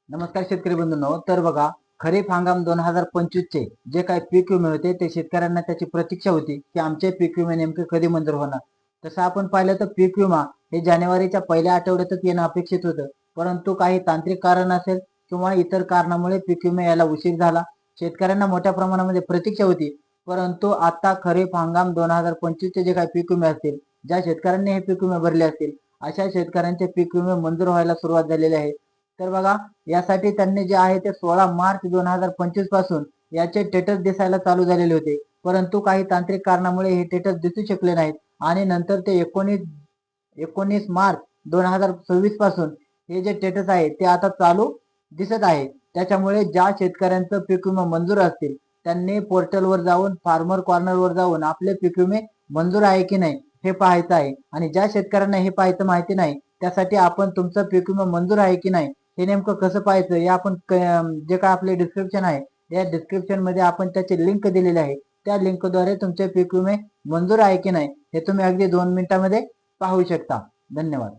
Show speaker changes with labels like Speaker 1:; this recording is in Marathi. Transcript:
Speaker 1: नमस्कार शेतकरी बंधूंनो. तर बघा, खरीप हंगाम 2025 चे जे काही पीक विमे होते ते शेतकऱ्यांना त्याची प्रतीक्षा होती की आमचे पीक विमे नेमके कधी मंजूर होणार. तसं आपण पाहिलं तर पीक विमा हे जानेवारीच्या पहिल्या आठवड्यातच येणं अपेक्षित होतं, परंतु काही तांत्रिक कारण असेल किंवा इतर कारणामुळे पीक विमे यायला उशीर झाला. शेतकऱ्यांना मोठ्या प्रमाणामध्ये प्रतीक्षा होती, परंतु आता खरीप हंगाम 2025 चे जे काही पीक विमे असतील, ज्या शेतकऱ्यांनी हे पीक विमे भरले असतील अशा शेतकऱ्यांचे पीक विमे मंजूर व्हायला सुरुवात झालेली आहे. तर बघा, यासाठी त्यांनी जे आहे ते 16 मार्च 2025 पासून याचे स्टेटस दिसायला चालू झालेले होते, परंतु काही तांत्रिक कारणामुळे हे स्टेटस दिसू शकले नाहीत आणि नंतर ते 19 मार्च 2026 पासून हे जे स्टेटस आहे ते आता चालू दिसत आहे. त्याच्यामुळे ज्या शेतकऱ्यांचं पीक विमा मंजूर असतील त्यांनी पोर्टलवर जाऊन फार्मर कॉर्नरवर जाऊन आपले पीक विमे मंजूर आहे की नाही हे पाहायचं आहे. आणि ज्या शेतकऱ्यांना हे पाहायचं माहिती नाही त्यासाठी आपण तुमचं पीक विमा मंजूर आहे की नाही हे नेमकं कसं पाहायचं हे आपण जे काय आपले डिस्क्रिप्शन आहे या डिस्क्रिप्शन मध्ये आपण त्याची लिंक दिलेली आहे. त्या लिंकद्वारे तुमचे पीक विमे मंजूर आहे की नाही हे तुम्ही अगदी 2 मिनिटांमध्ये पाहू शकता. धन्यवाद.